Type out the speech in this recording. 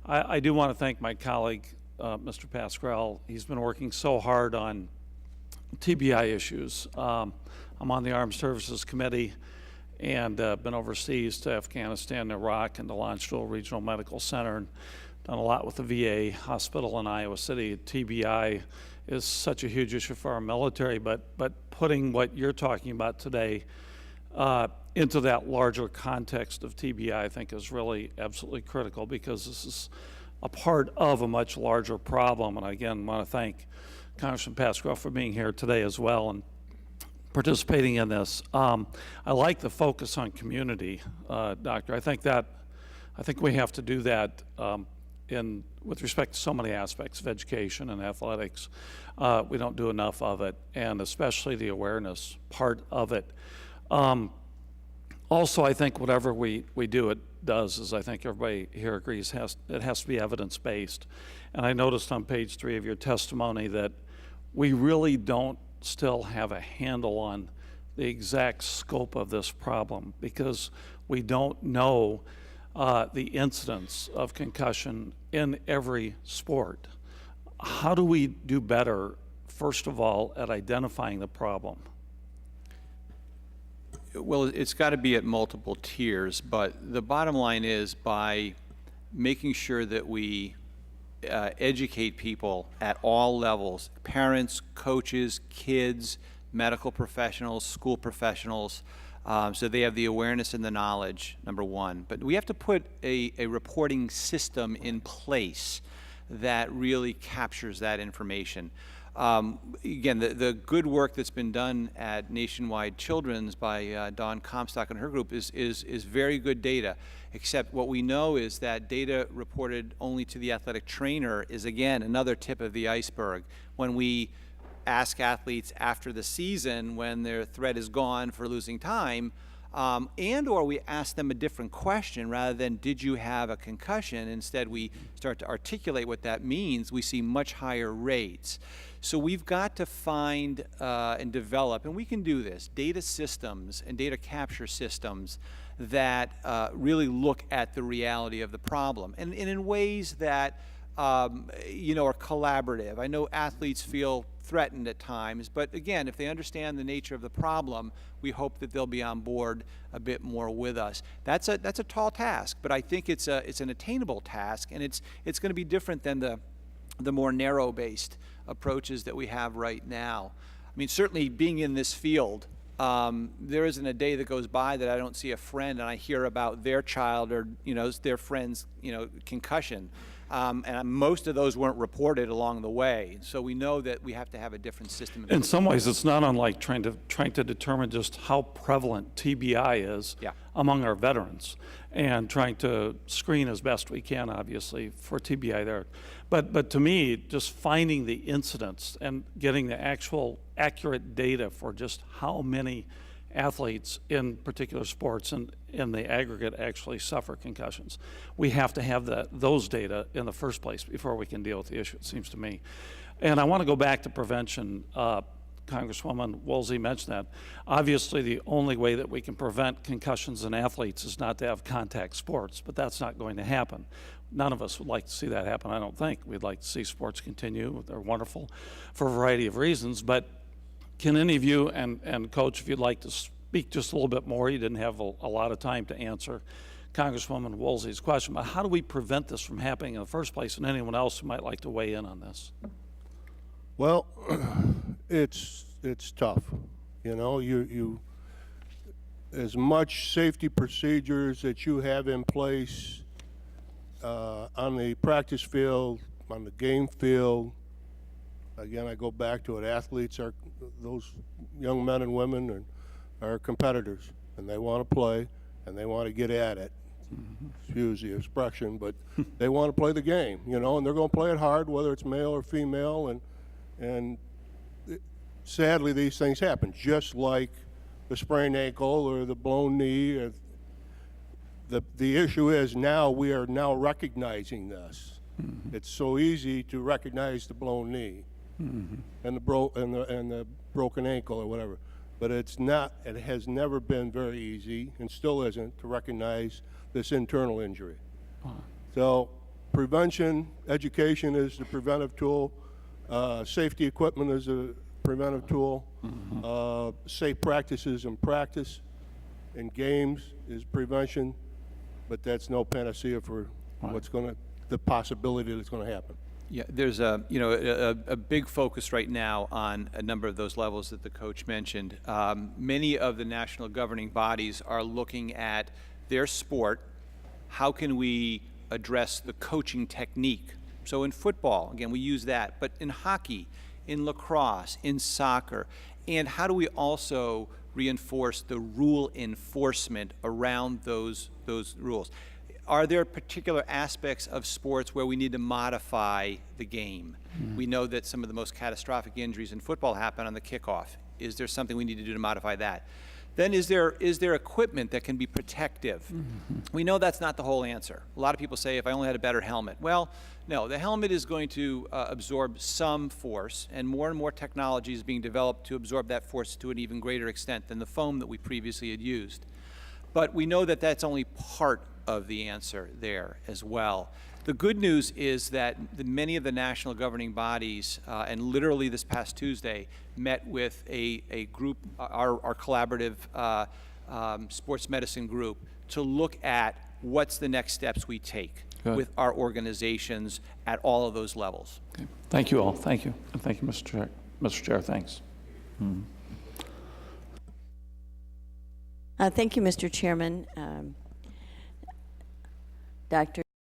I do want to thank my colleague, Mr. Pasquale. He's been working so hard on TBI issues. I'm on the Armed Services Committee and been overseas to Afghanistan and Iraq and the Longeville Regional Medical Center, and done a lot with the VA hospital in Iowa City. TBI is such a huge issue for our military, but putting what you're talking about today into that larger context of TBI, I think, is really absolutely critical, because this is a part of a much larger problem. And again, want to thank Congressman Pasquale for being here today as well and participating in this. I like the focus on community, Doctor. I think we have to do that with respect to so many aspects of education and athletics. We don't do enough of it, and especially the awareness part of it. Also, I think whatever we do, it does, as I think everybody here agrees, it has to be evidence-based. And I noticed on page 3 of your testimony that we really don't still have a handle on the exact scope of this problem, because we don't know the incidence of concussion in every sport. How do we do better, first of all, at identifying the problem? Well, it's got to be at multiple tiers, but the bottom line is, by making sure that we educate people at all levels, parents, coaches, kids, medical professionals, school professionals, so they have the awareness and the knowledge, number one. But we have to put a reporting system in place that really captures that information. Again, the good work that's been done at Nationwide Children's by Dawn Comstock and her group is very good data, except what we know is that data reported only to the athletic trainer is, again, another tip of the iceberg. When we ask athletes after the season, when their threat is gone for losing time, and or we ask them a different question rather than did you have a concussion, instead we start to articulate what that means, we see much higher rates. So we've got to find and develop, and we can do this, data systems and data capture systems that really look at the reality of the problem, and in ways that you know, are collaborative. I know athletes feel threatened at times, but again, if they understand the nature of the problem, we hope that they'll be on board a bit more with us. That's a tall task, but I think it's an attainable task, and it's going to be different than the more narrow-based approaches that we have right now. I mean, certainly being in this field, there isn't a day that goes by that I don't see a friend and I hear about their child or, you know, their friend's, you know, concussion. And most of those weren't reported along the way. So we know that we have to have a different system. In some ways, it's not unlike trying to determine just how prevalent TBI is among our veterans, and trying to screen as best we can, obviously, for TBI there. But to me, just finding the incidents and getting the actual accurate data for just how many athletes in particular sports and in the aggregate actually suffer concussions. We have to have those data in the first place before we can deal with the issue, it seems to me. And I want to go back to prevention. Congresswoman Woolsey mentioned that. Obviously, the only way that we can prevent concussions in athletes is not to have contact sports, but that's not going to happen. None of us would like to see that happen, I don't think. We'd like to see sports continue. They're wonderful for a variety of reasons, but can any of you, and Coach, if you'd like to speak just a little bit more, you didn't have a lot of time to answer Congresswoman Woolsey's question, but how do we prevent this from happening in the first place, and anyone else who might like to weigh in on this? Well, it's tough. You know, you as much safety procedures that you have in place on the practice field, on the game field. Again, I go back to it. Athletes are, those young men and women are competitors, and they want to play, and they want to get at it. Excuse the expression, but they want to play the game, you know, and they're going to play it hard, whether it's male or female, and sadly, these things happen, just like the sprained ankle or the blown knee. The issue is now we are now recognizing this. It's so easy to recognize the blown knee. And the broken ankle or whatever, but it's not. It has never been very easy, and still isn't, to recognize this internal injury. So prevention, education is the preventive tool. Safety equipment is a preventive tool. Safe practices in practice and games is prevention, but that's no panacea for the possibility that's going to happen. Yeah, there's a big focus right now on a number of those levels that the coach mentioned. Many of the national governing bodies are looking at their sport. How can we address the coaching technique? So in football, again, we use that, but in hockey, in lacrosse, in soccer, and how do we also reinforce the rule enforcement around those rules? Are there particular aspects of sports where we need to modify the game? We know that some of the most catastrophic injuries in football happen on the kickoff. Is there something we need to do to modify that? Then is there equipment that can be protective? We know that's not the whole answer. A lot of people say, if I only had a better helmet. Well, no, the helmet is going to absorb some force, and more technology is being developed to absorb that force to an even greater extent than the foam that we previously had used. But we know that that's only part of the answer there as well. The good news is that many of the national governing bodies, and literally this past Tuesday, met with a group, our collaborative sports medicine group, to look at what's the next steps we take with our organizations at all of those levels. Okay. Thank you all. Thank you. And thank you, Mr. Chair. Mr. Chair, thanks. Thank you, Mr. Chairman. Dr.